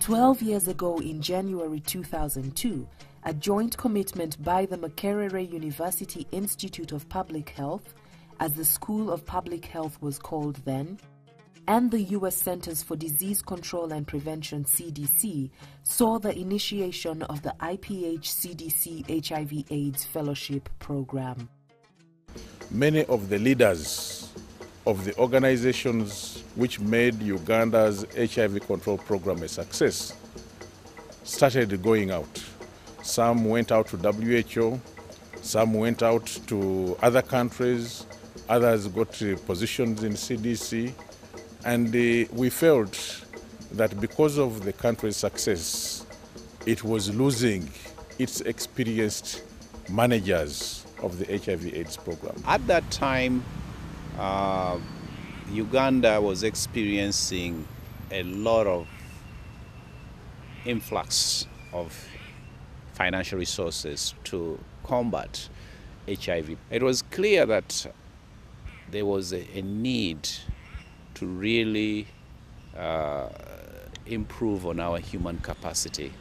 12 years ago in January 2002, a joint commitment by the Makerere University Institute of Public Health, as the School of Public Health was called then, and the U.S. Centers for Disease Control and Prevention CDC saw the initiation of the MakSPH CDC HIV/AIDS Fellowship Program. Many of the leaders of the organizations which made Uganda's HIV control program a success started going out. Some went out to WHO, some went out to other countries, others got positions in CDC, and we felt that because of the country's success, it was losing its experienced managers of the HIV/AIDS program. At that time, Uganda was experiencing a lot of influx of financial resources to combat HIV. It was clear that there was a need to really improve on our human capacity.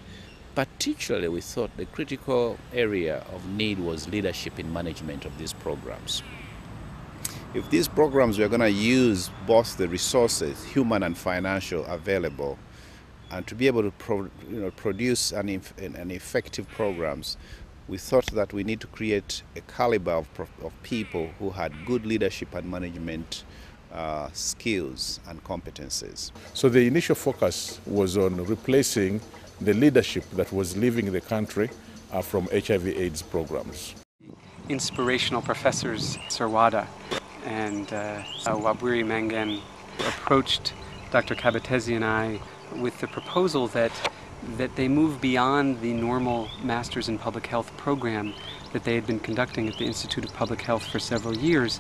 Particularly, we thought the critical area of need was leadership in management of these programs. If these programs were going to use both the resources, human and financial, available, and to be able to produce an effective programs, we thought that we need to create a caliber of people who had good leadership and management skills and competencies. So the initial focus was on replacing the leadership that was leaving the country from HIV/AIDS programs. Inspirational professors Sarwada and Wabwiri Mangan approached Dr. Kabatezi and I with the proposal that they move beyond the normal Masters in Public Health program that they had been conducting at the Institute of Public Health for several years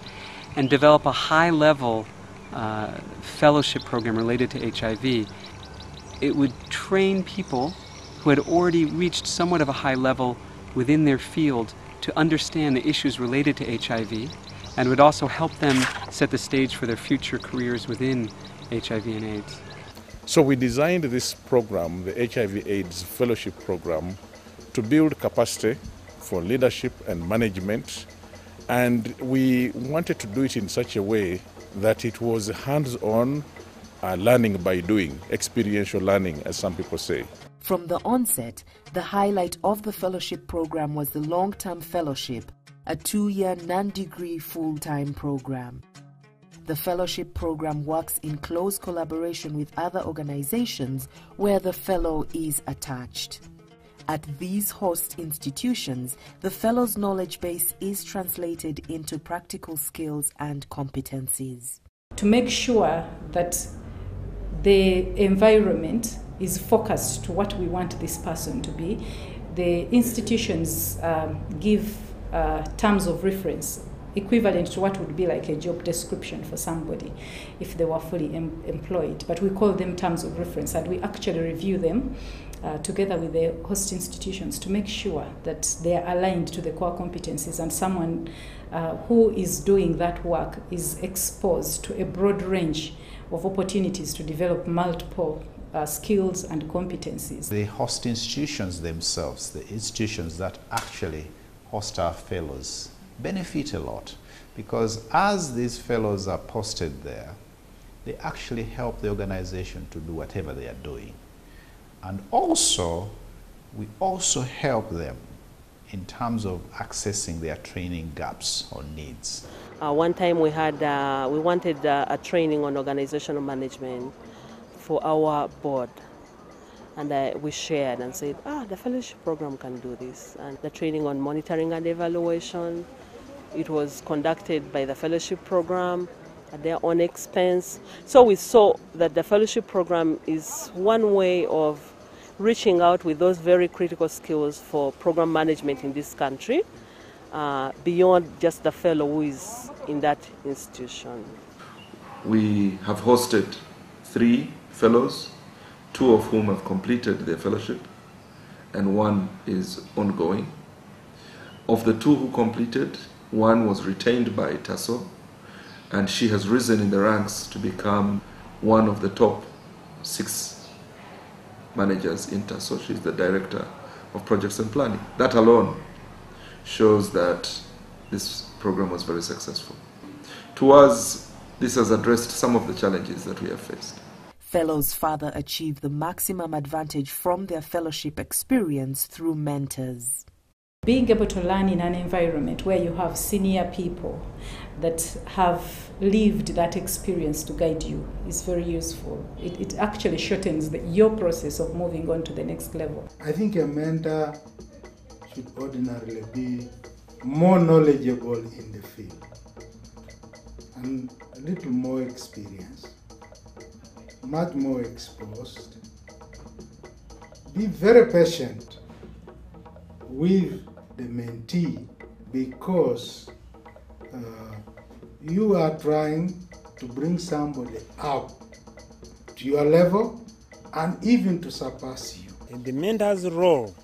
and develop a high-level fellowship program related to HIV. It would train people who had already reached somewhat of a high level within their field to understand the issues related to HIV, and would also help them set the stage for their future careers within HIV and AIDS. So we designed this program, the HIV/AIDS Fellowship Program, to build capacity for leadership and management, and we wanted to do it in such a way that it was hands-on learning by doing, experiential learning, as some people say. From the onset, the highlight of the fellowship program was the long-term fellowship, a 2-year non-degree full-time program. The fellowship program works in close collaboration with other organizations where the fellow is attached. At these host institutions, the fellow's knowledge base is translated into practical skills and competencies. To make sure that the environment is focused to what we want this person to be, the institutions give terms of reference equivalent to what would be like a job description for somebody if they were fully employed. But we call them terms of reference, and we actually review them together with the host institutions to make sure that they are aligned to the core competencies, and someone who is doing that work is exposed to a broad range of opportunities to develop multiple skills and competencies. The host institutions themselves, the institutions that actually host our fellows, benefit a lot, because as these fellows are posted there, they actually help the organization to do whatever they are doing. And also, we also help them in terms of accessing their training gaps or needs. One time we wanted a training on organizational management for our board, and we shared and said, the fellowship program can do this. And the training on monitoring and evaluation, it was conducted by the fellowship program at their own expense. So we saw that the fellowship program is one way of reaching out with those very critical skills for program management in this country, beyond just the fellow who is in that institution. We have hosted 3 fellows, 2 of whom have completed their fellowship, and 1 is ongoing. Of the 2 who completed, 1 was retained by TASO, and she has risen in the ranks to become one of the top 6 managers inter, so she's the director of projects and planning. That alone shows that this program was very successful. To us, this has addressed some of the challenges that we have faced. Fellows further achieve the maximum advantage from their fellowship experience through mentors. Being able to learn in an environment where you have senior people that have lived that experience to guide you is very useful. It actually shortens your process of moving on to the next level. I think a mentor should ordinarily be more knowledgeable in the field and a little more experienced, much more exposed. Be very patient with the mentee because you are trying to bring somebody up to your level and even to surpass you. And the mentor's role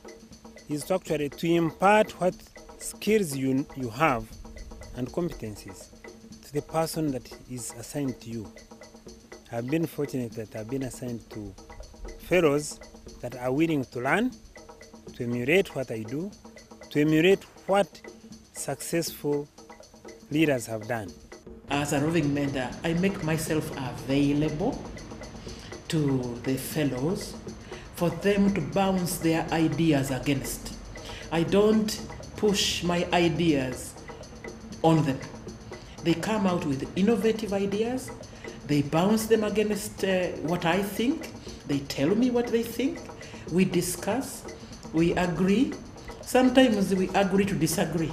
is actually to impart what skills you have and competencies to the person that is assigned to you. I've been fortunate that I've been assigned to fellows that are willing to learn, to emulate what I do, to emulate what successful leaders have done. As a roving mentor, I make myself available to the fellows for them to bounce their ideas against. I don't push my ideas on them. They come out with innovative ideas, they bounce them against what I think, they tell me what they think, we discuss, we agree, sometimes we agree to disagree.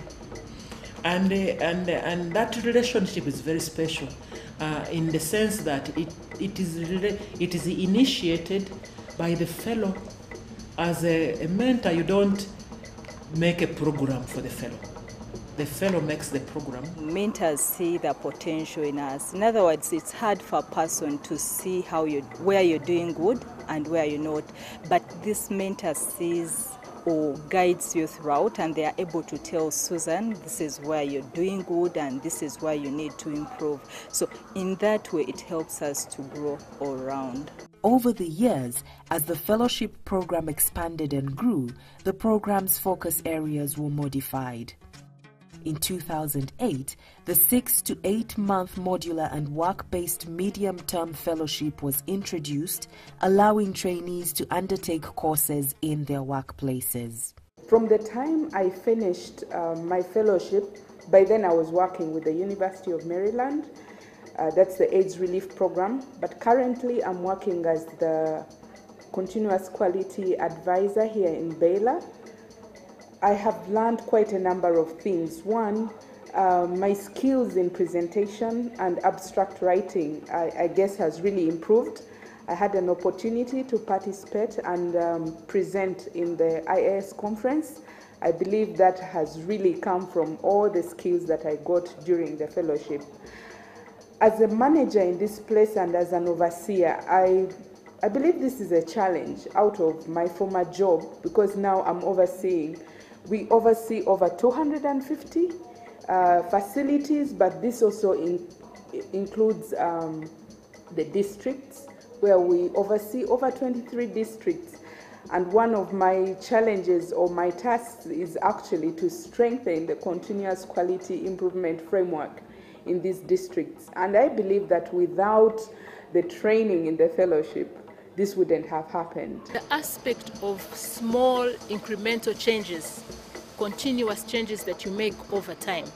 And that relationship is very special in the sense that it is initiated by the fellow. As a mentor, you don't make a program for the fellow. The fellow makes the program. Mentors see the potential in us. In other words, it's hard for a person to see where you're doing good and where you're not. But this mentor sees or guides you throughout, and they are able to tell Susan, this is where you're doing good and this is where you need to improve. So in that way, it helps us to grow all around. Over the years, as the fellowship program expanded and grew, the program's focus areas were modified. In 2008, the 6 to 8 month modular and work-based medium-term fellowship was introduced, allowing trainees to undertake courses in their workplaces. From the time I finished my fellowship, by then I was working with the University of Maryland. That's the AIDS Relief Program. But currently I'm working as the Continuous Quality Advisor here in Baylor. I have learned quite a number of things. One, my skills in presentation and abstract writing, I guess, has really improved. I had an opportunity to participate and present in the IAS conference. I believe that has really come from all the skills that I got during the fellowship. As a manager in this place and as an overseer, I believe this is a challenge out of my former job, because now I'm overseeing. We oversee over 250 facilities, but this also includes the districts, where we oversee over 23 districts. And one of my challenges or my tasks is actually to strengthen the continuous quality improvement framework in these districts. And I believe that without the training in the fellowship, this wouldn't have happened. The aspect of small incremental changes, continuous changes that you make over time,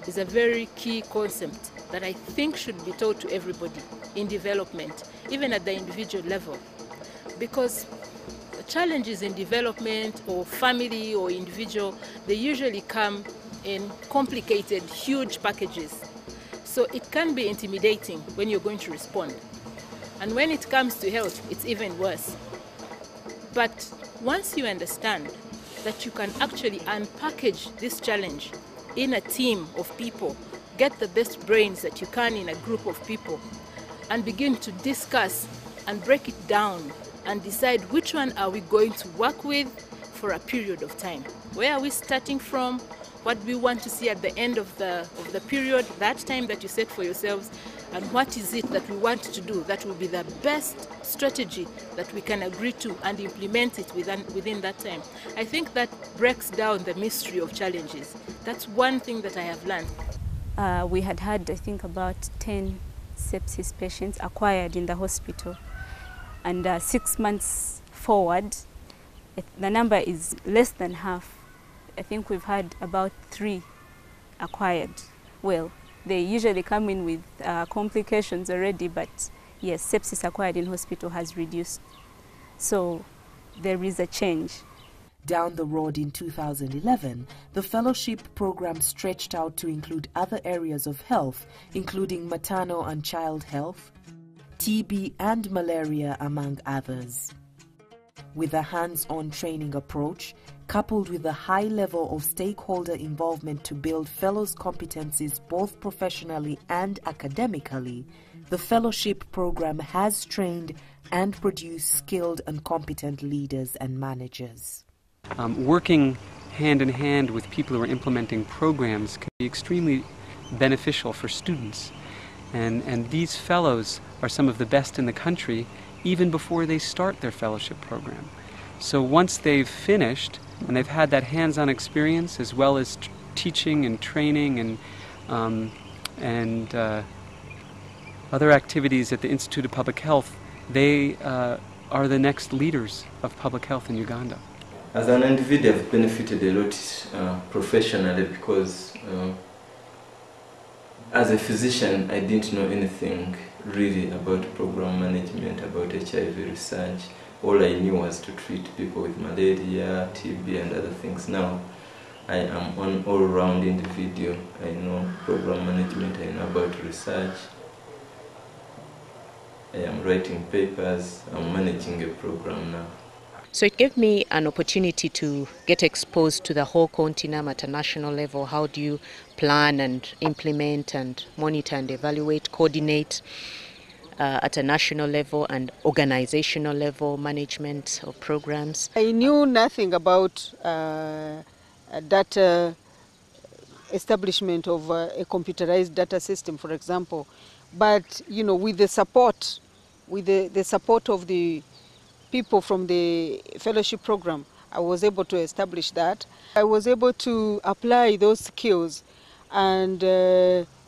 is a very key concept that I think should be taught to everybody in development, even at the individual level. Because challenges in development or family or individual, they usually come in complicated, huge packages. So it can be intimidating when you're going to respond. And when it comes to health, it's even worse. But once you understand that you can actually unpackage this challenge in a team of people, get the best brains that you can in a group of people, and begin to discuss and break it down and decide which one are we going to work with for a period of time. Where are we starting from? What we want to see at the end of the period, that time that you set for yourselves, and what is it that we want to do that will be the best strategy that we can agree to and implement it within that time. I think that breaks down the mystery of challenges. That's one thing that I have learned. We had, I think, about 10 sepsis patients acquired in the hospital. And 6 months forward, the number is less than half. I think we've had about 3 acquired. Well, they usually come in with complications already, but yes, sepsis acquired in hospital has reduced. So there is a change. Down the road in 2011, the fellowship program stretched out to include other areas of health, including maternal and child health, TB and malaria, among others. With a hands-on training approach, coupled with a high level of stakeholder involvement to build fellows' competencies both professionally and academically, the fellowship program has trained and produced skilled and competent leaders and managers. Working hand in hand with people who are implementing programs can be extremely beneficial for students. And these fellows are some of the best in the country even before they start their fellowship program. So once they've finished and they've had that hands-on experience as well as teaching and training and other activities at the Institute of Public Health, they are the next leaders of public health in Uganda. As an individual, I've benefited a lot professionally because as a physician, I didn't know anything really about program management, about HIV research. All I knew was to treat people with malaria, TB and other things. Now I am an all-round individual. I know program management, I know about research. I am writing papers, I'm managing a program now. So it gave me an opportunity to get exposed to the whole continent at a national level. How do you plan and implement and monitor and evaluate, coordinate at a national level and organizational level management of programs? I knew nothing about data establishment of a computerized data system, for example. But you know, with the support of the people from the fellowship program, I was able to establish that. I was able to apply those skills and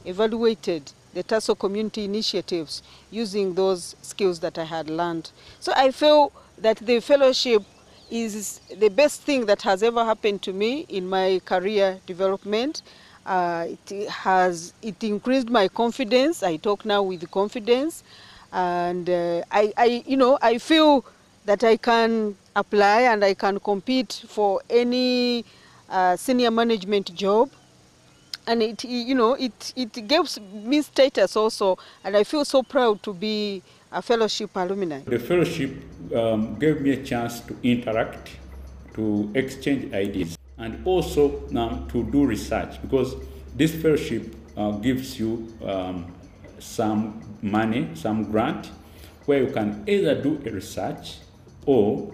evaluated the TASO community initiatives using those skills that I had learned. So I feel that the fellowship is the best thing that has ever happened to me in my career development. It increased my confidence. I talk now with confidence, and I feel that I can apply and I can compete for any senior management job, and it gives me status also, and I feel so proud to be a fellowship alumni. The fellowship gave me a chance to interact, to exchange ideas, and also to do research, because this fellowship gives you some money, some grant, where you can either do a research or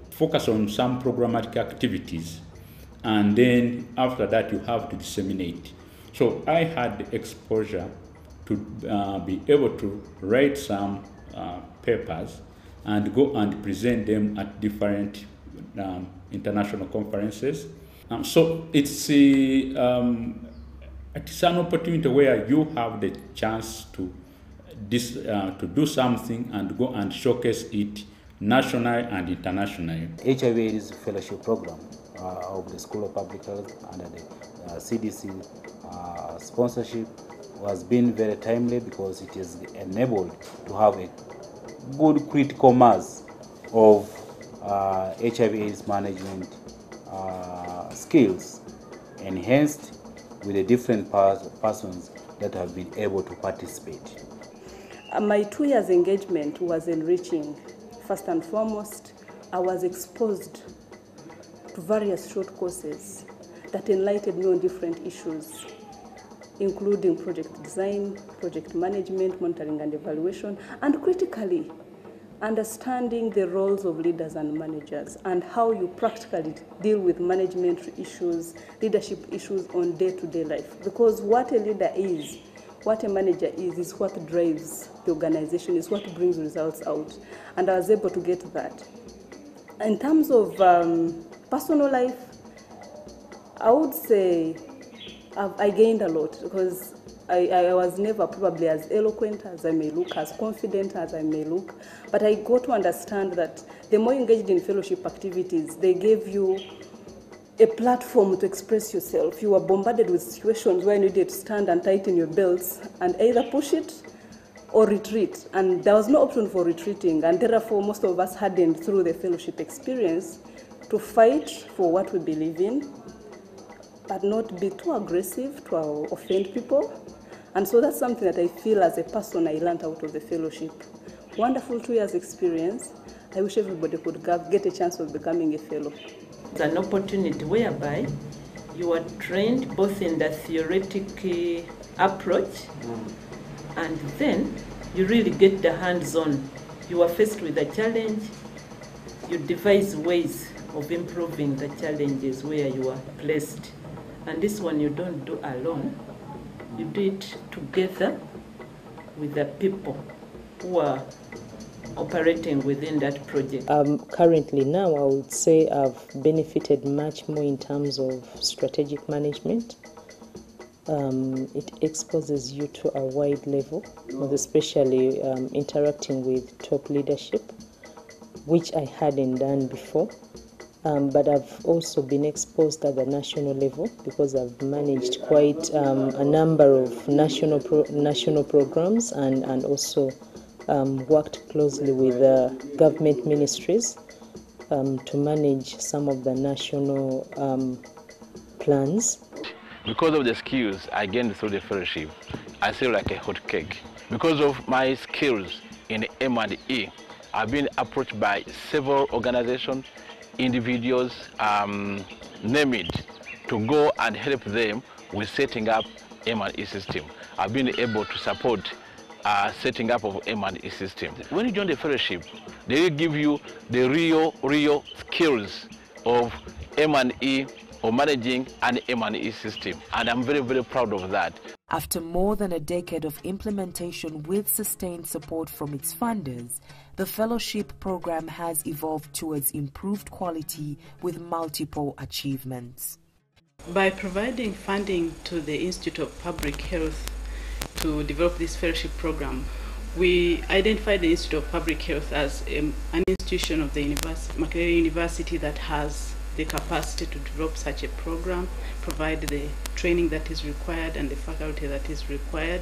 focus on some programmatic activities, and then after that you have to disseminate. So I had the exposure to be able to write some papers and go and present them at different international conferences. So it's an opportunity where you have the chance to do something and go and showcase it nationally and internationally. HIV/AIDS fellowship program of the School of Public Health under the CDC sponsorship has been very timely, because it is enabled to have a good critical mass of HIV/AIDS management skills enhanced with the different persons that have been able to participate. My 2 years engagement was enriching. First and foremost, I was exposed to various short courses that enlightened me on different issues, including project design, project management, monitoring and evaluation, and critically, understanding the roles of leaders and managers and how you practically deal with management issues, leadership issues on day-to-day life. Because what a leader is, what a manager is what drives the organization, is what brings results out. And I was able to get that. In terms of personal life, I would say I gained a lot, because I was never probably as eloquent as I may look, as confident as I may look, but I got to understand that the more engaged in fellowship activities, they gave you a platform to express yourself. You were bombarded with situations where you needed to stand and tighten your belts and either push it or retreat. And there was no option for retreating, and therefore most of us hardened through the fellowship experience to fight for what we believe in, but not be too aggressive to offend people. And so that's something that I feel as a person I learned out of the fellowship. Wonderful 2 years experience. I wish everybody could get a chance of becoming a fellow. It's an opportunity whereby you are trained both in the theoretic approach, and then you really get the hands-on. You are faced with a challenge, you devise ways of improving the challenges where you are placed. And this one you don't do alone, you do it together with the people who are operating within that project. Currently now, I would say I've benefited much more in terms of strategic management. It exposes you to a wide level, especially interacting with top leadership, which I hadn't done before. But I've also been exposed at the national level, because I've managed quite a number of national programs and also worked closely with government ministries to manage some of the national plans. Because of the skills I gained through the fellowship, I feel like a hot cake. Because of my skills in M&E, I've been approached by several organizations, individuals, name it, to go and help them with setting up M&E system. I've been able to support setting up of M&E system. When you join the fellowship, they will give you the real skills of M&E or managing an M&E system, and I'm very, very proud of that. After more than a decade of implementation with sustained support from its funders, the fellowship program has evolved towards improved quality with multiple achievements. By providing funding to the Institute of Public Health to develop this fellowship program, we identified the Institute of Public Health as an institution of the Makerere University that has the capacity to develop such a program, provide the training that is required and the faculty that is required.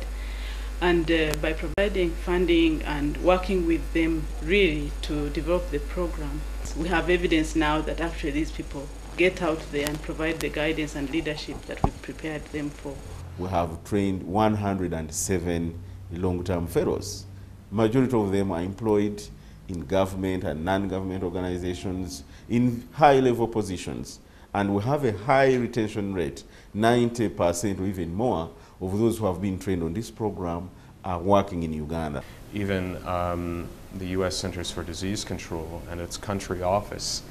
And by providing funding and working with them really to develop the program, we have evidence now that actually these people get out there and provide the guidance and leadership that we prepared them for. We have trained 107 long-term fellows. Majority of them are employed in government and non-government organizations in high-level positions. And we have a high retention rate, 90% or even more of those who have been trained on this program are working in Uganda. Even the U.S. Centers for Disease Control and its country office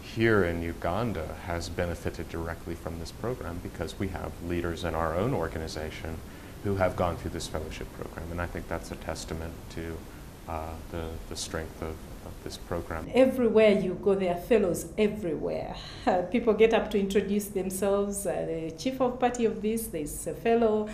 here in Uganda has benefited directly from this program, because we have leaders in our own organization who have gone through this fellowship program. And I think that's a testament to the strength of this program. Everywhere you go, there are fellows everywhere. People get up to introduce themselves. The chief of party of this, there's a fellow,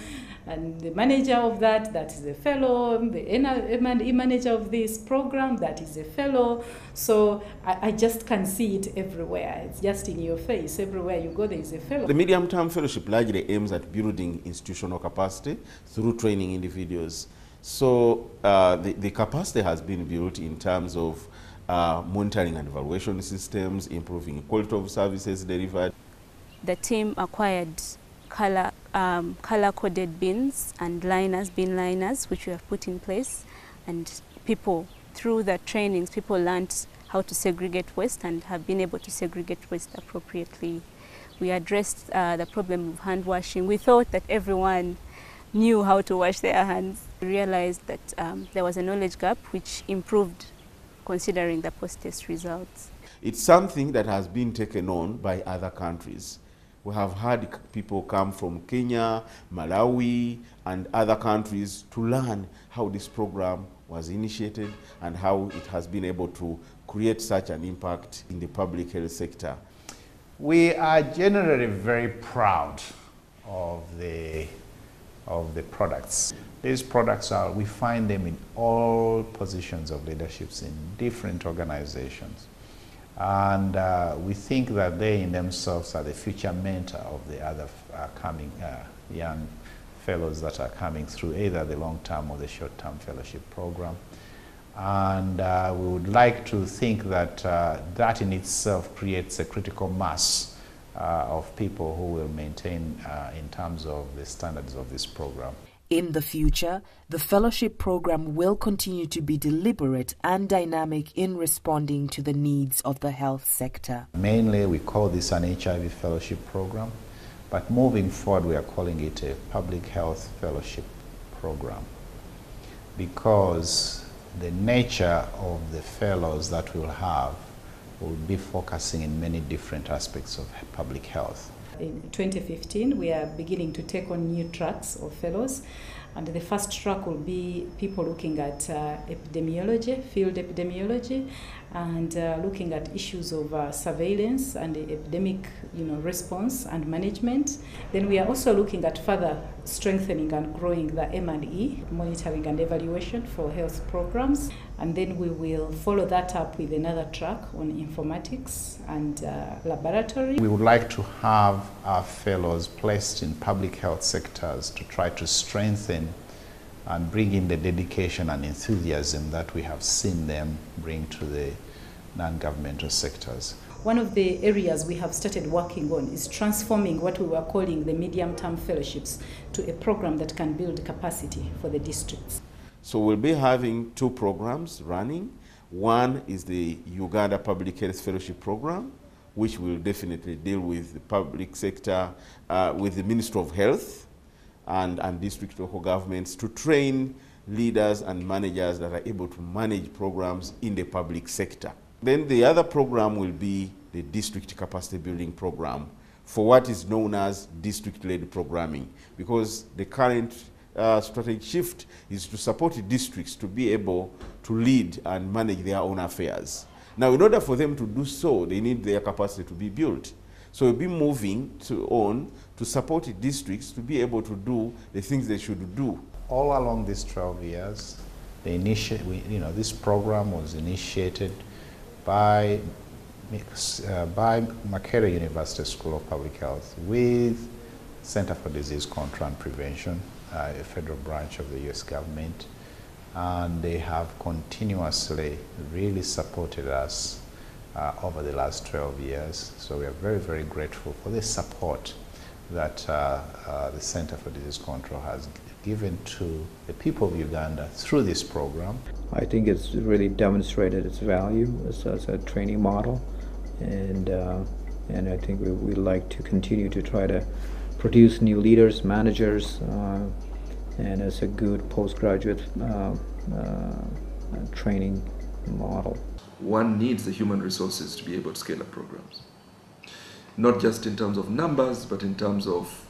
and the manager of that is a fellow, the M&E manager of this program, that is a fellow. So I just can see it everywhere. It's just in your face. Everywhere you go, there is a fellow. The medium-term fellowship largely aims at building institutional capacity through training individuals. So the capacity has been built in terms of monitoring and evaluation systems, improving quality of services delivered. The team acquired color-coded bins and bin liners, which we have put in place. And people, through the trainings, people learned how to segregate waste and have been able to segregate waste appropriately. We addressed the problem of hand washing. We thought that everyone knew how to wash their hands. We realized that there was a knowledge gap which improved considering the post-test results. It's something that has been taken on by other countries We have had people come from Kenya, Malawi, and other countries to learn how this program was initiated and how it has been able to create such an impact in the public health sector. We are generally very proud of the products. These products we find them in all positions of leaderships in different organizations. And we think that they in themselves are the future mentor of the other coming young fellows that are coming through either the long-term or the short-term fellowship program. And we would like to think that that in itself creates a critical mass of people who will maintain in terms of the standards of this program. In the future, the fellowship program will continue to be deliberate and dynamic in responding to the needs of the health sector. Mainly, we call this an HIV fellowship program, but moving forward, we are calling it a public health fellowship program because the nature of the fellows that we'll have will be focusing in many different aspects of public health. In 2015, we are beginning to take on new tracks of fellows. And the first track will be people looking at epidemiology, field epidemiology, and looking at issues of surveillance and epidemic response and management. Then we are also looking at further strengthening and growing the M&E, monitoring and evaluation for health programs. And then we will follow that up with another track on informatics and laboratory. We would like to have our fellows placed in public health sectors to try to strengthen and bring in the dedication and enthusiasm that we have seen them bring to the non-governmental sectors. One of the areas we have started working on is transforming what we were calling the medium-term fellowships to a program that can build capacity for the districts. So we'll be having two programs running. One is the Uganda Public Health Fellowship Program, which will definitely deal with the public sector, with the Ministry of Health and district local governments to train leaders and managers that are able to manage programs in the public sector. Then the other program will be the district capacity building program for what is known as district-led programming, because the current strategic shift is to support the districts to be able to lead and manage their own affairs. Now, in order for them to do so, they need their capacity to be built. So we'll be moving on to support the districts to be able to do the things they should do. All along these 12 years, this program was initiated by Makerere University School of Public Health with Center for Disease Control and Prevention, a federal branch of the U.S. government, and they have continuously really supported us over the last 12 years. So we are very, very grateful for the support that the Center for Disease Control has given to the people of Uganda through this program. I think it's really demonstrated its value as a training model, and I think we'd like to continue to try to produce new leaders, managers, and as a good postgraduate training model. One needs the human resources to be able to scale up programs. Not just in terms of numbers, but in terms of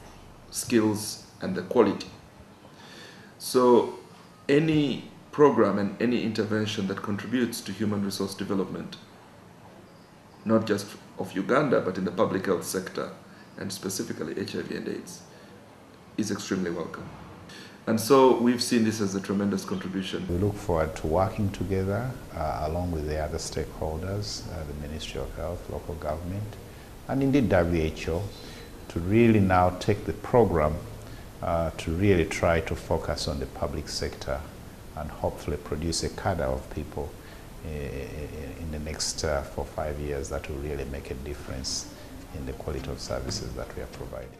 skills and the quality. So any program and any intervention that contributes to human resource development, not just of Uganda, but in the public health sector, and specifically HIV and AIDS, is extremely welcome. And so we've seen this as a tremendous contribution. We look forward to working together along with the other stakeholders, the Ministry of Health, local government, and indeed WHO, to really now take the program to really try to focus on the public sector and hopefully produce a cadre of people in the next 4 or 5 years that will really make a difference in the quality of services that we are providing.